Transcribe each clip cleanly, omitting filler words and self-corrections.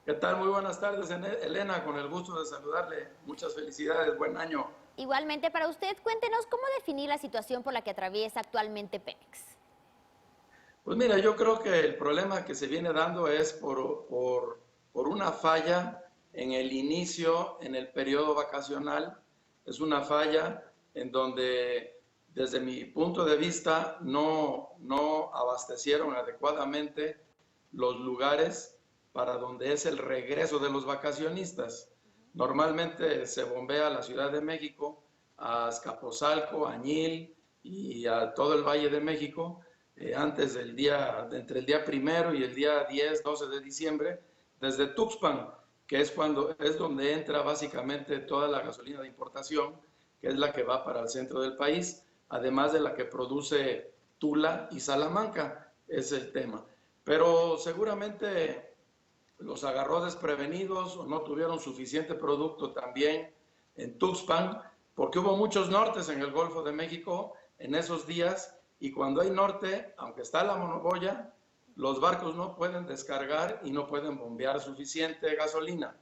¿Qué tal? Muy buenas tardes, Elena, con el gusto de saludarle. Muchas felicidades, buen año. Igualmente para usted, cuéntenos cómo definir la situación por la que atraviesa actualmente Pemex. Pues mira, yo creo que el problema que se viene dando es por una falla en el inicio, en el periodo vacacional. Es una falla en donde, desde mi punto de vista, no abastecieron adecuadamente los lugares para donde es el regreso de los vacacionistas. Normalmente se bombea a la Ciudad de México, a Azcapotzalco, a Añil y a todo el Valle de México, antes del día, entre el día primero y el día 10, 12 de diciembre, desde Tuxpan, que es donde entra básicamente toda la gasolina de importación, que es la que va para el centro del país, además de la que produce Tula y Salamanca, es el tema. Pero seguramente los agarró desprevenidos o no tuvieron suficiente producto también en Tuxpan, porque hubo muchos nortes en el Golfo de México en esos días, y cuando hay norte, aunque está la monoboya, los barcos no pueden descargar y no pueden bombear suficiente gasolina.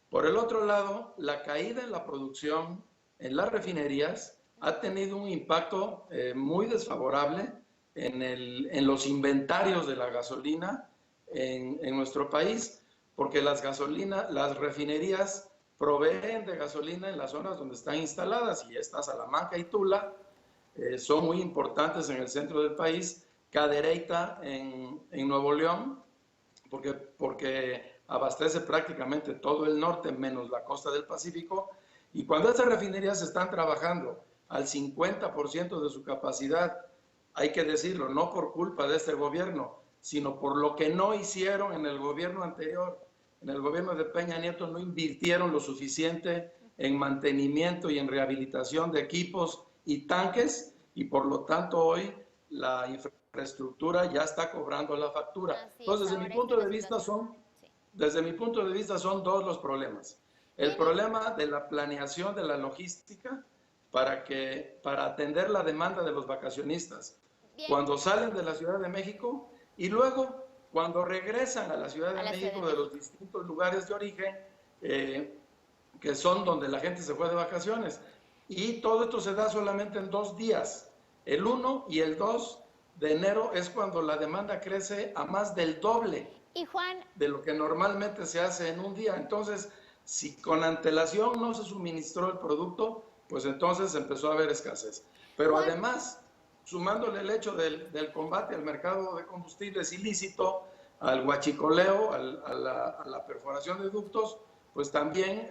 Por el otro lado, la caída en la producción en las refinerías ha tenido un impacto muy desfavorable en los inventarios de la gasolina en nuestro país, porque las refinerías proveen de gasolina en las zonas donde están instaladas, y estas Salamanca y Tula son muy importantes en el centro del país, Cadereyta en Nuevo León, porque abastece prácticamente todo el norte menos la costa del Pacífico, y cuando estas refinerías están trabajando al 50% de su capacidad, hay que decirlo, no por culpa de este gobierno, sino por lo que no hicieron en el gobierno anterior. En el gobierno de Peña Nieto no invirtieron lo suficiente en mantenimiento y en rehabilitación de equipos y tanques, y por lo tanto hoy la infraestructura ya está cobrando la factura. Así es, Entonces, ahora esta es la situación. Sí. desde mi punto de vista son dos los problemas. El Bien, problema de la planeación de la logística para atender la demanda de los vacacionistas bien, cuando salen de la Ciudad de México, y luego cuando regresan a la Ciudad a de la Ciudad de México de los México. distintos lugares de origen, que son donde la gente se fue de vacaciones. Y todo esto se da solamente en 2 días. El 1 y el 2 de enero es cuando la demanda crece a más del doble Y Juan, de lo que normalmente se hace en un día. Entonces, si con antelación no se suministró el producto, pues entonces empezó a haber escasez. Pero Juan, además, sumándole el hecho del combate al mercado de combustibles ilícito, al huachicoleo, a la perforación de ductos, pues también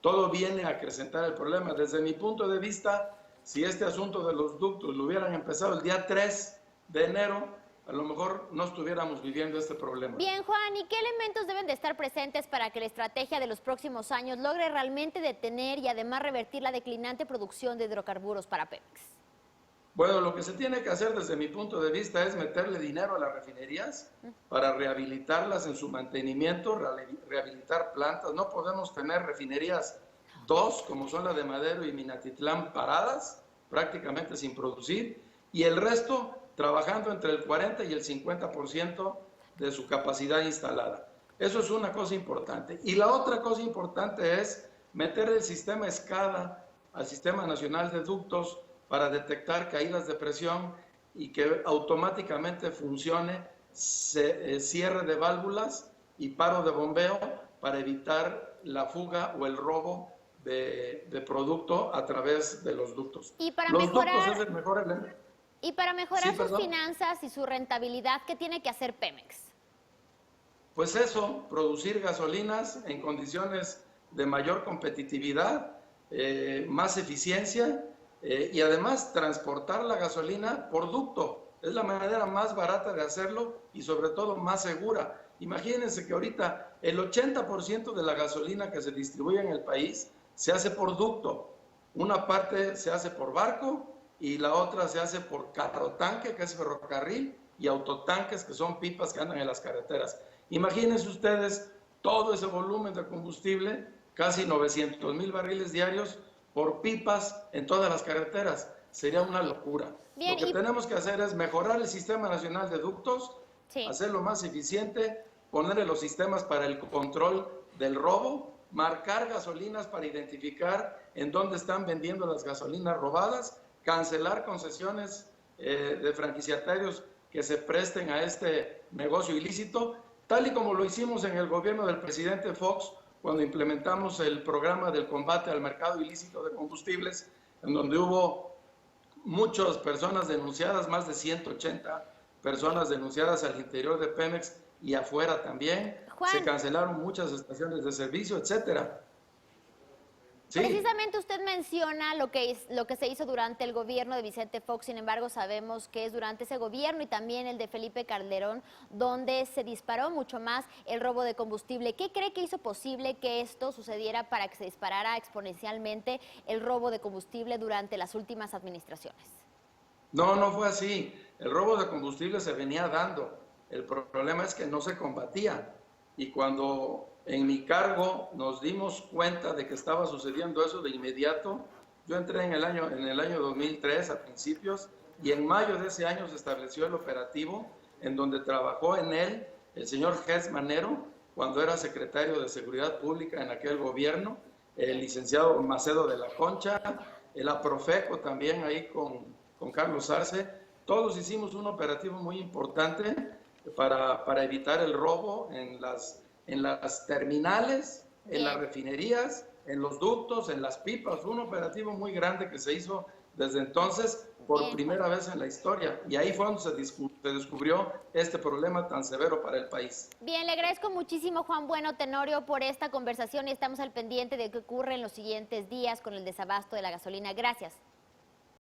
todo viene a acrecentar el problema. Desde mi punto de vista, si este asunto de los ductos lo hubieran empezado el día 3 de enero, a lo mejor no estuviéramos viviendo este problema. bien Juan, ¿y qué elementos deben de estar presentes para que la estrategia de los próximos años logre realmente detener y además revertir la declinante producción de hidrocarburos para Pemex? Bueno, lo que se tiene que hacer desde mi punto de vista es meterle dinero a las refinerías para rehabilitarlas en su mantenimiento, rehabilitar plantas. No podemos tener refinerías dos, como son la de Madero y Minatitlán, paradas, prácticamente sin producir, y el resto trabajando entre el 40 y el 50% de su capacidad instalada. Eso es una cosa importante. Y la otra cosa importante es meter el sistema SCADA al Sistema Nacional de Ductos para detectar caídas de presión y que automáticamente funcione cierre de válvulas y paro de bombeo para evitar la fuga o el robo de producto a través de los ductos. Y para Los ductos es mejorar, el mejor elemento. y para Sí, mejorar sus perdón. finanzas y su rentabilidad, ¿qué tiene que hacer Pemex? Pues eso, producir gasolinas en condiciones de mayor competitividad, más eficiencia, y además transportar la gasolina por ducto. Es la manera más barata de hacerlo y sobre todo más segura. Imagínense que ahorita el 80% de la gasolina que se distribuye en el país se hace por ducto. Una parte se hace por barco y la otra se hace por carrotanque, que es ferrocarril, y autotanques, que son pipas que andan en las carreteras. Imagínense ustedes todo ese volumen de combustible, casi 900,000 barriles diarios por pipas en todas las carreteras. Sería una locura. Bien, Lo que tenemos que hacer es mejorar el Sistema Nacional de Ductos, sí. hacerlo más eficiente ponerle los sistemas para el control del robo, marcar gasolinas para identificar en dónde están vendiendo las gasolinas robadas, cancelar concesiones de franquiciatarios que se presten a este negocio ilícito, tal y como lo hicimos en el gobierno del presidente Fox cuando implementamos el programa del combate al mercado ilícito de combustibles, en donde hubo muchas personas denunciadas, más de 180 personas denunciadas al interior de Pemex y afuera también. Juan, se cancelaron muchas estaciones de servicio, etcétera. Sí. Precisamente usted menciona lo que se hizo durante el gobierno de Vicente Fox, sin embargo sabemos que es durante ese gobierno y también el de Felipe Calderón donde se disparó mucho más el robo de combustible. ¿Qué cree que hizo posible que esto sucediera para que se disparara exponencialmente el robo de combustible durante las últimas administraciones? No, no fue así. El robo de combustible se venía dando. El problema es que no se combatía. Y cuando en mi cargo nos dimos cuenta de que estaba sucediendo eso de inmediato, yo entré en el año 2003 a principios, y en mayo de ese año se estableció el operativo en donde trabajó en él el señor Gers Manero cuando era secretario de Seguridad Pública en aquel gobierno, el licenciado Macedo de la Concha, el Aprofeco también ahí con Carlos Arce. Todos hicimos un operativo muy importante para evitar el robo en las terminales, en las refinerías, en los ductos, en las pipas. Un operativo muy grande que se hizo desde entonces por primera vez en la historia. Y ahí fue donde se descubrió este problema tan severo para el país. Bien, le agradezco muchísimo, Juan Bueno Tenorio, por esta conversación y estamos al pendiente de qué ocurre en los siguientes días con el desabasto de la gasolina. Gracias.